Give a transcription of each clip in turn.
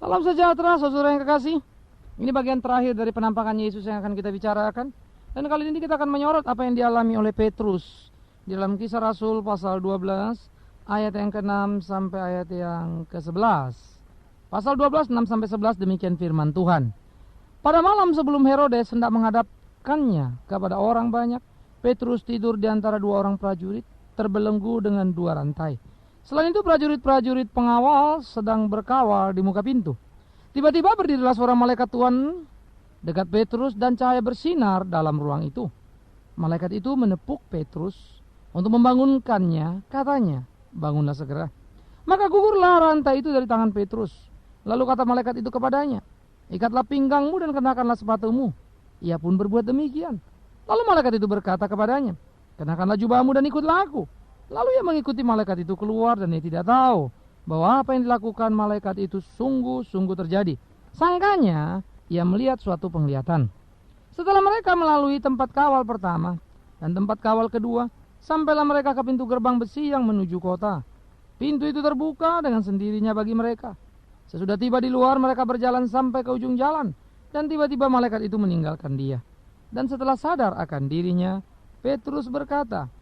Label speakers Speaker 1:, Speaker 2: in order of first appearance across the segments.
Speaker 1: Salam sejahtera saudara yang kekasih. Ini bagian terakhir dari penampakan Yesus yang akan kita bicarakan. Dan kali ini kita akan menyorot apa yang dialami oleh Petrus di dalam Kisah Rasul pasal 12 ayat yang ke-6 sampai ayat yang ke-11. Pasal 12 6 sampai 11 demikian firman Tuhan. Pada malam sebelum Herodes hendak menghadapkannya kepada orang banyak, Petrus tidur di antara dua orang prajurit, terbelenggu dengan dua rantai. Selain itu prajurit-prajurit pengawal sedang berkawal di muka pintu. Tiba-tiba berdirilah seorang malaikat Tuhan dekat Petrus dan cahaya bersinar dalam ruang itu. Malaikat itu menepuk Petrus untuk membangunkannya, katanya, bangunlah segera. Maka gugurlah rantai itu dari tangan Petrus. Lalu kata malaikat itu kepadanya, ikatlah pinggangmu dan kenakanlah sepatumu. Ia pun berbuat demikian. Lalu malaikat itu berkata kepadanya, kenakanlah jubahmu dan ikutlah aku. Lalu ia mengikuti malaikat itu keluar dan ia tidak tahu bahwa apa yang dilakukan malaikat itu sungguh-sungguh terjadi. Sangkanya ia melihat suatu penglihatan. Setelah mereka melalui tempat kawal pertama dan tempat kawal kedua, sampailah mereka ke pintu gerbang besi yang menuju kota. Pintu itu terbuka dengan sendirinya bagi mereka. Sesudah tiba di luar, mereka berjalan sampai ke ujung jalan, dan tiba-tiba malaikat itu meninggalkan dia. Dan setelah sadar akan dirinya, Petrus berkata,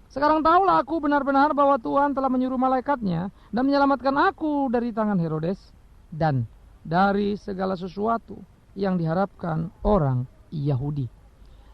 Speaker 1: sekarang tahulah aku benar-benar bahwa Tuhan telah menyuruh malaikatnya dan menyelamatkan aku dari tangan Herodes dan dari segala sesuatu yang diharapkan orang Yahudi.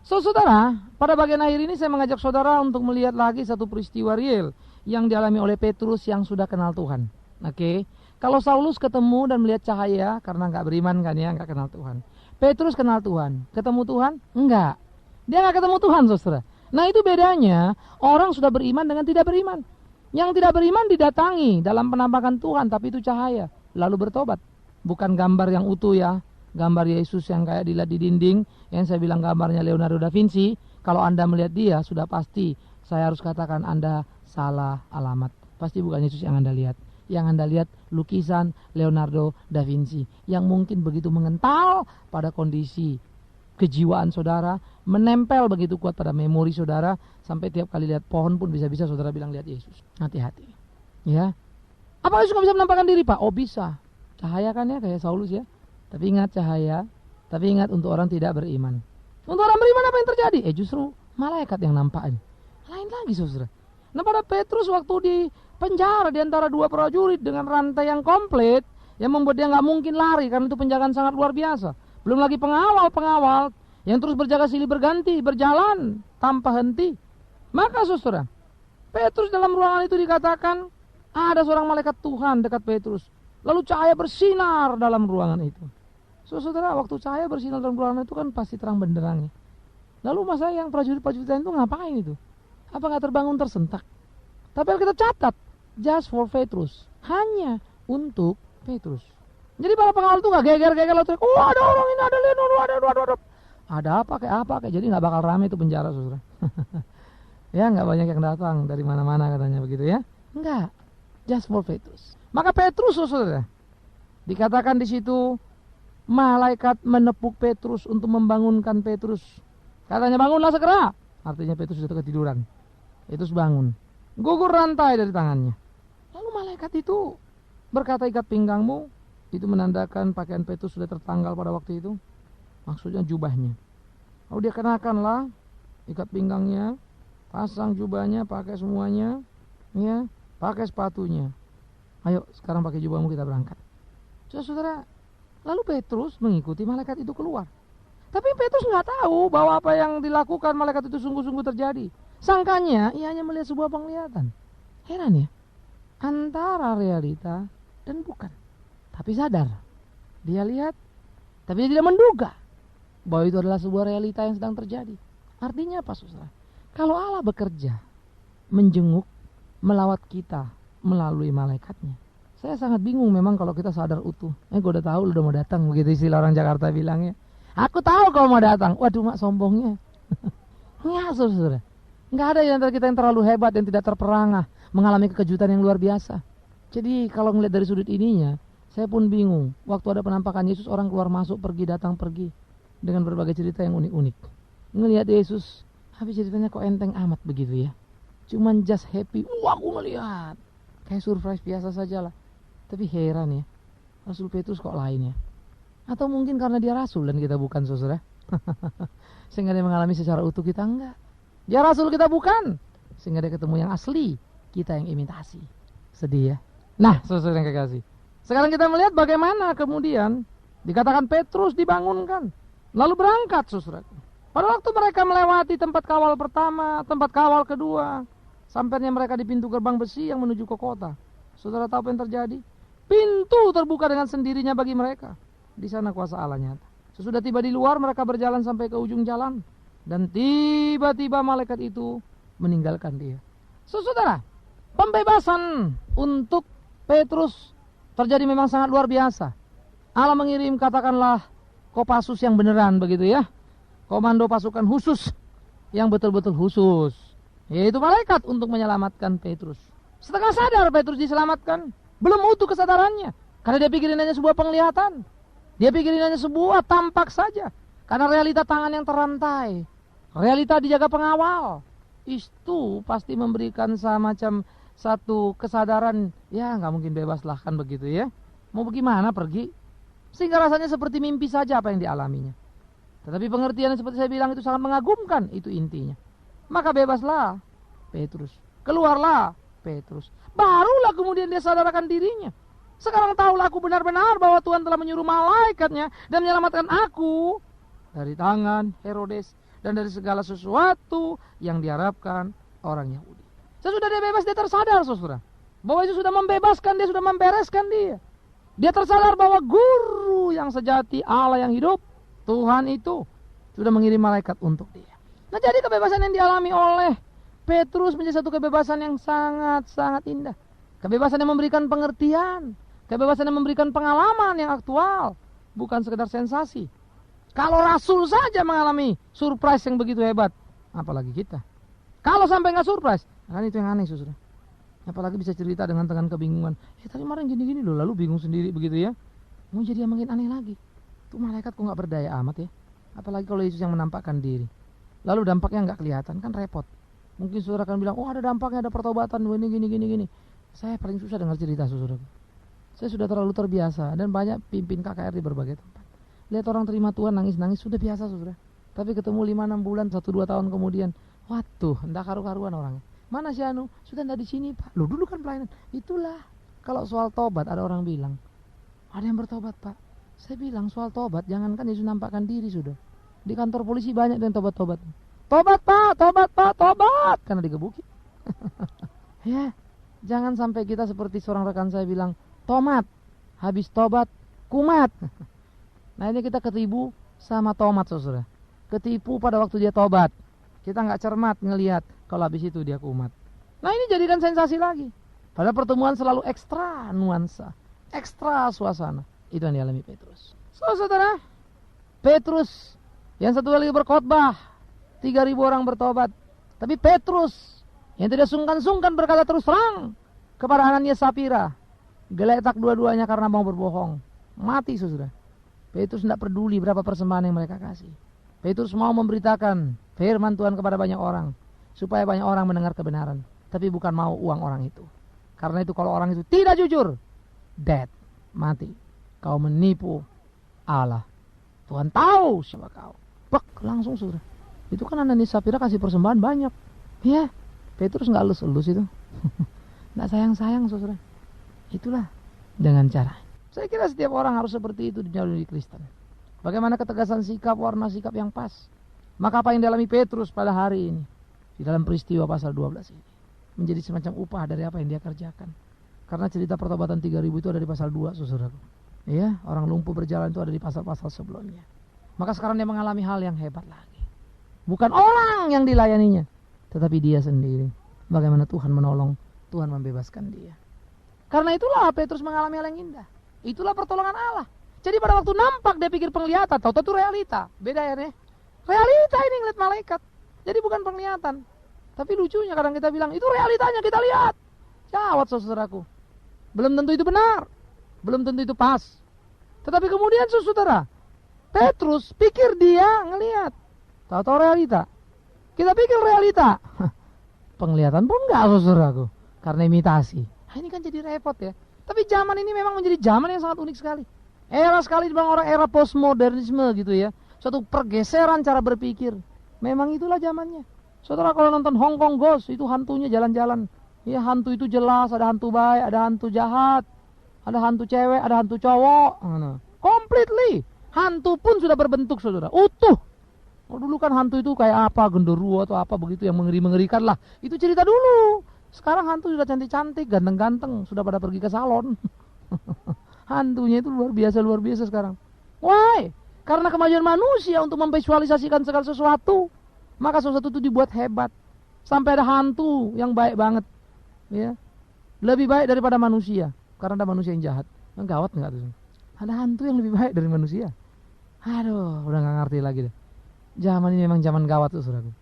Speaker 1: Saudara, pada bagian akhir ini saya mengajak saudara untuk melihat lagi satu peristiwa real yang dialami oleh Petrus yang sudah kenal Tuhan. Oke, kalau Saulus ketemu dan melihat cahaya karena nggak beriman kan ya, nggak kenal Tuhan. Petrus kenal Tuhan, ketemu Tuhan? Enggak. Dia nggak ketemu Tuhan, saudara. Nah itu bedanya orang sudah beriman dengan tidak beriman. Yang tidak beriman didatangi dalam penampakan Tuhan, tapi itu cahaya, lalu bertobat. Bukan gambar yang utuh ya, gambar Yesus yang kayak dilihat di dinding, yang saya bilang gambarnya Leonardo da Vinci. Kalau Anda melihat dia, sudah pasti saya harus katakan Anda salah alamat. Pasti bukan Yesus yang Anda lihat. Yang Anda lihat lukisan Leonardo da Vinci, yang mungkin begitu mengental pada kondisi kejiwaan saudara, menempel begitu kuat pada memori saudara, sampai tiap kali lihat pohon pun bisa-bisa saudara bilang lihat Yesus. Hati-hati ya. Apa Yesus gak bisa menampakkan diri, Pak? Oh bisa. Cahaya kan ya, kayak Saulus ya. Tapi ingat cahaya, tapi ingat untuk orang tidak beriman. Untuk orang beriman apa yang terjadi? Justru malaikat yang nampakin. Lain lagi saudara. Nah pada Petrus waktu di penjara di antara dua prajurit dengan rantai yang komplit, yang membuat dia gak mungkin lari karena itu penjagaan sangat luar biasa. Belum lagi pengawal-pengawal yang terus berjaga silih berganti, berjalan tanpa henti. Maka saudara, Petrus dalam ruangan itu dikatakan ada seorang malaikat Tuhan dekat Petrus. Lalu cahaya bersinar dalam ruangan itu. Saudara, waktu cahaya bersinar dalam ruangan itu kan pasti terang benderang ya. Lalu masa yang prajurit-prajurit itu ngapain itu? Apa gak terbangun tersentak? Tapi kita catat, just for Petrus. Hanya untuk Petrus. Jadi para pengawal itu gak geger-geger lalu teriak, oh ada orang ini, ada Leonardo, ada. Ada apa kayak, jadi gak bakal rame itu penjara saudara. Ya gak banyak yang datang dari mana-mana katanya begitu ya. Enggak, just for Petrus. Maka Petrus saudara, dikatakan di situ malaikat menepuk Petrus untuk membangunkan Petrus. Katanya bangunlah segera. Artinya Petrus sudah ketiduran. Petrus bangun, gugur rantai dari tangannya. Lalu malaikat itu berkata ikat pinggangmu. Itu menandakan pakaian Petrus sudah tertanggal pada waktu itu. Maksudnya jubahnya. Lalu dia kenakanlah ikat pinggangnya, pasang jubahnya, pakai semuanya, ya, pakai sepatunya. Ayo sekarang pakai jubahmu kita berangkat. Saudara, lalu Petrus mengikuti malaikat itu keluar. Tapi Petrus nggak tahu bahwa apa yang dilakukan malaikat itu sungguh-sungguh terjadi. Sangkanya ia hanya melihat sebuah penglihatan. Heran ya, antara realita dan bukan. Tapi sadar, dia lihat, tapi dia tidak menduga bahwa itu adalah sebuah realita yang sedang terjadi. Artinya apa saudara? Kalau Allah bekerja, menjenguk, melawat kita melalui malaikatnya. Saya sangat bingung memang kalau kita sadar utuh. Gue udah tahu lu udah mau datang, begitu istilah orang Jakarta bilangnya. Aku tahu kalau mau datang. Waduh mak sombongnya. Enggak saudara. Enggak ada yang kita yang terlalu hebat, yang tidak terperangah, mengalami kekejutan yang luar biasa. Jadi kalau ngeliat dari sudut ininya, saya pun bingung. Waktu ada penampakan Yesus, orang keluar masuk, pergi datang pergi, dengan berbagai cerita yang unik-unik. Ngelihat Yesus, habis ceritanya kok enteng amat begitu ya. Cuman just happy. Aku ngelihat. Kayak surprise biasa saja lah. Tapi heran ya. Rasul Petrus kok lain ya? Atau mungkin karena dia rasul dan kita bukan, saudara? Sehingga dia mengalami secara utuh, kita enggak. Dia rasul, kita bukan. Sehingga dia ketemu yang asli, kita yang imitasi. Sedih ya? Nah, saudara yang kekasih, sekarang kita melihat bagaimana kemudian dikatakan Petrus dibangunkan, lalu berangkat, saudara. Pada waktu mereka melewati tempat kawal pertama, tempat kawal kedua, sampainya mereka di pintu gerbang besi yang menuju ke kota. Saudara tahu apa yang terjadi? Pintu terbuka dengan sendirinya bagi mereka. Di sana kuasa Allah nyata. Sesudah tiba di luar, mereka berjalan sampai ke ujung jalan, dan tiba-tiba malaikat itu meninggalkan dia. Saudara, pembebasan untuk Petrus terjadi memang sangat luar biasa. Allah mengirim, katakanlah, Kopassus yang beneran begitu ya, komando pasukan khusus yang betul-betul khusus, yaitu malaikat untuk menyelamatkan Petrus. Setengah sadar Petrus diselamatkan, belum utuh kesadarannya, karena dia pikirin hanya sebuah penglihatan. Dia pikirin hanya sebuah tampak saja. Karena realita tangan yang terantai, realita dijaga pengawal, itu pasti memberikan semacam satu kesadaran. Ya gak mungkin bebas lah, kan begitu ya. Mau bagaimana pergi? Sehingga rasanya seperti mimpi saja apa yang dialaminya. Tetapi pengertian seperti saya bilang itu sangat mengagumkan, itu intinya. Maka bebaslah Petrus, keluarlah Petrus. Barulah kemudian dia sadarkan dirinya. Sekarang tahulah aku benar-benar bahwa Tuhan telah menyuruh malaikatnya dan menyelamatkan aku dari tangan Herodes dan dari segala sesuatu yang diharapkan orang Yahudi. Sesudah dia bebas, dia tersadar, saudara, bahwa itu sudah membebaskan dia, sudah membereskan dia. Dia tersadar bahwa guru yang sejati, Allah yang hidup, Tuhan itu sudah mengirim malaikat untuk dia. Nah, jadi kebebasan yang dialami oleh Petrus menjadi satu kebebasan yang sangat-sangat indah. Kebebasan yang memberikan pengertian, kebebasan yang memberikan pengalaman yang aktual, bukan sekedar sensasi. Kalau rasul saja mengalami surprise yang begitu hebat, apalagi kita. Kalau sampai nggak surprise, kan itu yang aneh, saudara. Apalagi bisa cerita dengan kebingungan. Tadi kemarin gini-gini loh, lalu bingung sendiri begitu ya. Mau jadi yang makin aneh lagi. Tuh malaikat kok nggak berdaya amat ya. Apalagi kalau Yesus yang menampakkan diri. Lalu dampaknya nggak kelihatan, kan repot. Mungkin saudara akan bilang, oh ada dampaknya, ada pertobatan, gini. Saya paling susah dengar cerita, saudara. Saya sudah terlalu terbiasa dan banyak pimpin KKR di berbagai tempat. Lihat orang terima Tuhan nangis-nangis sudah biasa, saudara. Tapi ketemu 5-6 bulan, 1-2 tahun kemudian, waduh, hendak karu-karuan orangnya. Mana si Anu? Sudah enggak di sini, Pak. Loh, dulu kan pelayanan. Itulah. Kalau soal tobat ada orang bilang, ada yang bertobat, Pak. Saya bilang soal tobat, jangankan Yesus nampakkan diri sudah. Di kantor polisi banyak yang tobat-tobat. Tobat, Pak, tobat, Pak, tobat. Karena digebukin. Ya, jangan sampai kita seperti seorang rekan saya bilang, tomat, habis tobat, kumat. Nah, ini kita ketipu sama tomat, saudara. Ketipu pada waktu dia tobat. Kita nggak cermat ngelihat kalau habis itu dia kumat. Nah, ini jadikan sensasi lagi. Pada pertemuan selalu ekstra nuansa, ekstra suasana. Itu yang dialami Petrus. Saudara, Petrus yang satu kali berkhotbah, 3.000 orang bertobat. Tapi Petrus yang tidak sungkan-sungkan berkata terus terang kepada Ananias Sapira, geletak dua-duanya karena mau berbohong. Mati, saudara. Petrus tidak peduli berapa persembahan yang mereka kasih. Petrus mau memberitakan firman Tuhan kepada banyak orang, supaya banyak orang mendengar kebenaran. Tapi bukan mau uang orang itu. Karena itu kalau orang itu tidak jujur, dead, mati. Kau menipu Allah. Tuhan tahu siapa kau. Bek, langsung, saudara. Itu kan Ananias Sapira kasih persembahan banyak. Ya, Petrus nggak elus-elus itu. Nggak sayang-sayang, saudara. Itulah dengan cara. Saya kira setiap orang harus seperti itu di dalam Kristen. Bagaimana ketegasan sikap, warna sikap yang pas. Maka apa yang dialami Petrus pada hari ini, di dalam peristiwa pasal 12 ini, menjadi semacam upah dari apa yang dia kerjakan. Karena cerita pertobatan 3.000 itu ada di pasal 2, saudaraku. Ya, orang lumpuh berjalan itu ada di pasal-pasal sebelumnya. Maka sekarang dia mengalami hal yang hebat lagi. Bukan orang yang dilayaninya, tetapi dia sendiri. Bagaimana Tuhan menolong, Tuhan membebaskan dia. Karena itulah Petrus mengalami hal yang indah. Itulah pertolongan Allah. Jadi pada waktu nampak dia pikir penglihatan, tahu-tahu itu realita. Beda ya nih. Realita ini ngeliat malaikat. Jadi bukan penglihatan. Tapi lucunya kadang kita bilang, itu realitanya kita lihat. Jawab, saudaraku. Belum tentu itu benar. Belum tentu itu pas. Tetapi kemudian saudara, Petrus pikir dia ngelihat. Tahu-tahu realita. Kita pikir realita. Penglihatan pun enggak, saudaraku. Karena imitasi. Nah, ini kan jadi repot ya. Tapi zaman ini memang menjadi zaman yang sangat unik sekali. Era sekali dibilang orang era postmodernisme gitu ya. Suatu pergeseran cara berpikir. Memang itulah zamannya. Saudara kalau nonton Hong Kong Ghost, itu hantunya jalan-jalan. Ya hantu itu jelas, ada hantu baik, ada hantu jahat. Ada hantu cewek, ada hantu cowok. Completely. Hantu pun sudah berbentuk, saudara. Utuh. Oh, dulu kan hantu itu kayak apa, genderuwo atau apa begitu yang mengerikan lah. Itu cerita dulu. Sekarang hantu sudah cantik-cantik, ganteng-ganteng. Sudah pada pergi ke salon. Hantunya itu luar biasa sekarang. Why? Karena kemajuan manusia untuk memvisualisasikan segala sesuatu. Maka sesuatu itu dibuat hebat. Sampai ada hantu yang baik banget. Ya. Lebih baik daripada manusia. Karena ada manusia yang jahat. Gawat enggak tuh? Ada hantu yang lebih baik dari manusia. Aduh, udah gak ngerti lagi deh. Zaman ini memang zaman gawat tuh, saudaraku.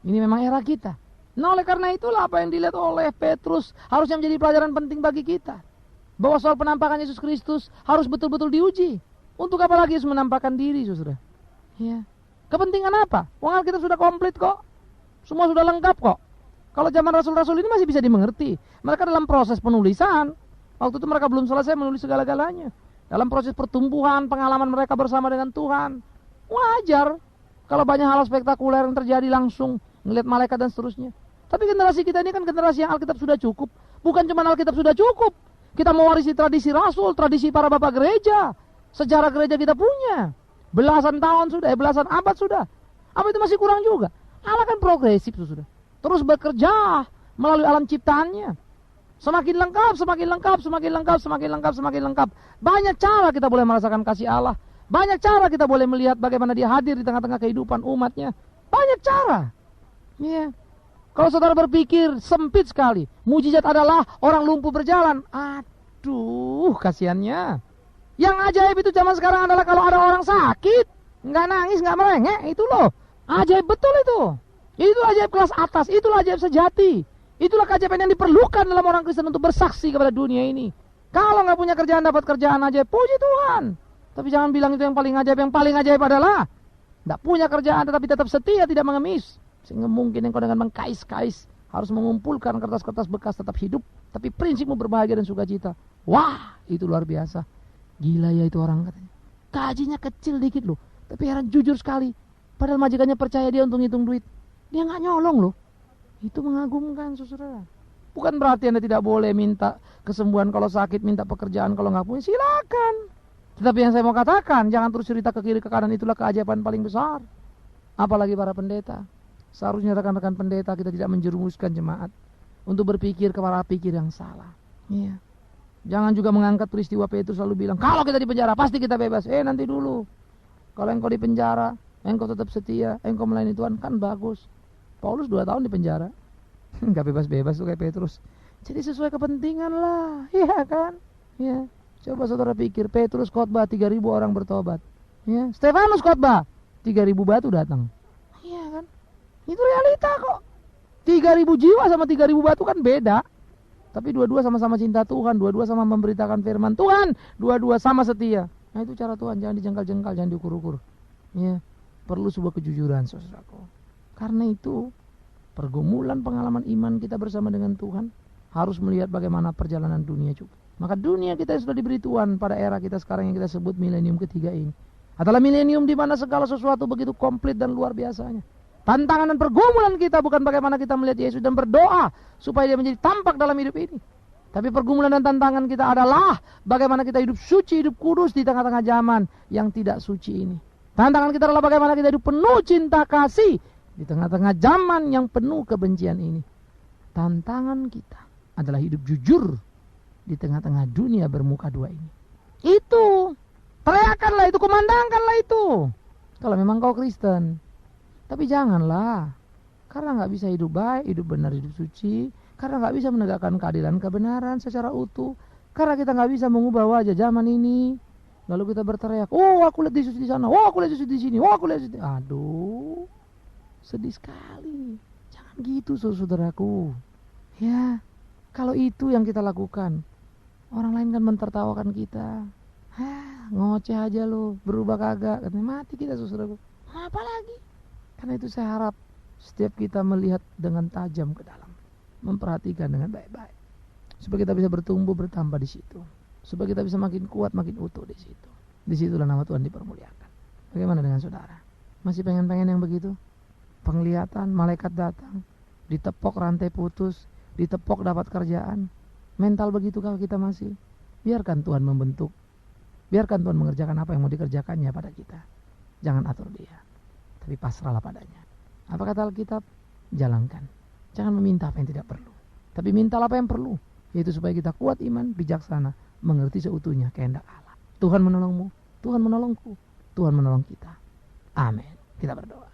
Speaker 1: Ini memang era kita. Nah, oleh karena itulah apa yang dilihat oleh Petrus harusnya menjadi pelajaran penting bagi kita. Bahwa soal penampakan Yesus Kristus harus betul-betul diuji. Untuk apa lagi Yesus menampakkan diri, saudara? Ya. Kepentingan apa? Wong Alkitab sudah komplit kok. Semua sudah lengkap kok. Kalau zaman rasul-rasul ini masih bisa dimengerti. Mereka dalam proses penulisan. Waktu itu mereka belum selesai menulis segala-galanya. Dalam proses pertumbuhan, pengalaman mereka bersama dengan Tuhan. Wajar. Kalau banyak hal spektakuler yang terjadi langsung. Ngelihat malaikat dan seterusnya. Tapi generasi kita ini kan generasi yang Alkitab sudah cukup. Bukan cuma Alkitab sudah cukup. Kita mewarisi tradisi rasul, tradisi para bapak gereja. Sejarah gereja kita punya. Belasan tahun sudah, belasan abad sudah. Apa itu masih kurang juga? Allah kan progresif sudah. Terus bekerja melalui alam ciptaannya. Semakin lengkap, semakin lengkap, semakin lengkap, semakin lengkap, semakin lengkap. Banyak cara kita boleh merasakan kasih Allah. Banyak cara kita boleh melihat bagaimana dia hadir di tengah-tengah kehidupan umatnya. Banyak cara. Iya. Kalau saudara berpikir sempit sekali. Mujizat adalah orang lumpuh berjalan. Aduh, kasihannya. Yang ajaib itu zaman sekarang adalah kalau ada orang sakit, nggak nangis, nggak merengek, itu loh. Ajaib betul itu. Itu ajaib kelas atas, itulah ajaib sejati. Itulah keajaiban yang diperlukan dalam orang Kristen untuk bersaksi kepada dunia ini. Kalau nggak punya kerjaan, dapat kerjaan ajaib, puji Tuhan. Tapi jangan bilang itu yang paling ajaib adalah nggak punya kerjaan tetapi tetap setia, tidak mengemis. Sehingga mungkin engkau dengan mengkais-kais harus mengumpulkan kertas-kertas bekas tetap hidup, tapi prinsipmu berbahagia dan sukacita. Wah, itu luar biasa. Gila ya itu orang katanya. Gajinya kecil dikit loh, tapi heran jujur sekali. Padahal majikannya percaya dia untuk ngitung duit. Dia nggak nyolong loh. Itu mengagumkan, saudara. Bukan berarti Anda tidak boleh minta kesembuhan kalau sakit, minta pekerjaan kalau nggak punya, silakan. Tetapi yang saya mau katakan, jangan terus cerita ke kiri ke kanan, itulah keajaiban paling besar. Apalagi para pendeta. Seharusnya rekan-rekan pendeta kita tidak menjerumuskan jemaat untuk berpikir ke arah pikir yang salah. Iya. Jangan juga mengangkat peristiwa Petrus lalu bilang, kalau kita di penjara pasti kita bebas. Nanti dulu. Kalau engkau di penjara, engkau tetap setia, engkau melayani Tuhan, kan bagus. Paulus 2 tahun di penjara. Gak bebas-bebas tuh kayak Petrus. Jadi sesuai kepentingan lah. Iya kan? Ya. Coba saudara pikir, Petrus khotbah 3.000 orang bertobat. Ya. Stefanus khotbah 3.000 batu datang. Iya kan? Itu realita kok. 3.000 jiwa sama 3.000 batu kan beda. Tapi dua-dua sama-sama cinta Tuhan, dua-dua sama memberitakan firman Tuhan, dua-dua sama setia. Nah itu cara Tuhan, jangan dijengkal-jengkal, jangan diukur-ukur. Ya, perlu sebuah kejujuran, saudaraku. Karena itu, pergumulan pengalaman iman kita bersama dengan Tuhan harus melihat bagaimana perjalanan dunia juga. Maka dunia kita sudah diberi Tuhan pada era kita sekarang yang kita sebut milenium ketiga ini. Adalah milenium di mana segala sesuatu begitu komplit dan luar biasanya. Tantangan dan pergumulan kita bukan bagaimana kita melihat Yesus dan berdoa supaya dia menjadi tampak dalam hidup ini. Tapi pergumulan dan tantangan kita adalah bagaimana kita hidup suci, hidup kudus di tengah-tengah zaman yang tidak suci ini. Tantangan kita adalah bagaimana kita hidup penuh cinta kasih di tengah-tengah zaman yang penuh kebencian ini. Tantangan kita adalah hidup jujur di tengah-tengah dunia bermuka dua ini. Itu, teriakanlah itu, kumandangkanlah itu. Kalau memang kau Kristen. Tapi janganlah, karena nggak bisa hidup baik, hidup benar, hidup suci, karena nggak bisa menegakkan keadilan kebenaran secara utuh, karena kita nggak bisa mengubah wajah zaman ini, lalu kita berteriak, oh aku lihat Yesus di sana, oh aku lihat Yesus di sini, oh aku lihat Yesus di... Aduh, sedih sekali. Jangan gitu saudaraku. Ya, kalau itu yang kita lakukan, orang lain kan mentertawakan kita. Ngoceh aja lo, berubah kagak, katanya mati kita saudaraku. Apa lagi? Karena itu saya harap setiap kita melihat dengan tajam ke dalam, memperhatikan dengan baik-baik. Supaya kita bisa bertumbuh bertambah di situ. Supaya kita bisa makin kuat, makin utuh di situ. Disitulah nama Tuhan dipermuliakan. Bagaimana dengan saudara? Masih pengen-pengen yang begitu? Penglihatan, malaikat datang, ditepok rantai putus, ditepok dapat kerjaan. Mental begitukah kita masih? Biarkan Tuhan membentuk. Biarkan Tuhan mengerjakan apa yang mau dikerjakannya pada kita. Jangan atur dia, tapi pasrahlah padanya. Apa kata Alkitab? Jalankan. Jangan meminta apa yang tidak perlu, tapi mintalah apa yang perlu, yaitu supaya kita kuat iman, bijaksana, mengerti seutuhnya kehendak Allah. Tuhan menolongmu, Tuhan menolongku, Tuhan menolong kita. Amin. Kita berdoa.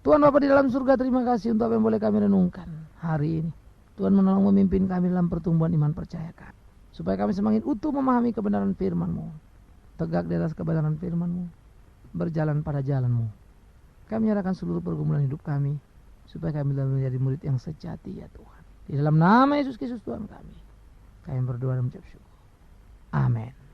Speaker 1: Tuhan Bapa di dalam surga, terima kasih untuk apa yang boleh kami renungkan hari ini. Tuhan menolong memimpin kami dalam pertumbuhan iman percaya kami, supaya kami semakin utuh memahami kebenaran firman-Mu, tegak di atas kebenaran firman-Mu, berjalan pada jalan-Mu. Kami menyerahkan seluruh pergumulan hidup kami, supaya kami menjadi murid yang sejati ya Tuhan. Di dalam nama Yesus Kristus Tuhan kami berdoa dan mengucap syukur. Amin.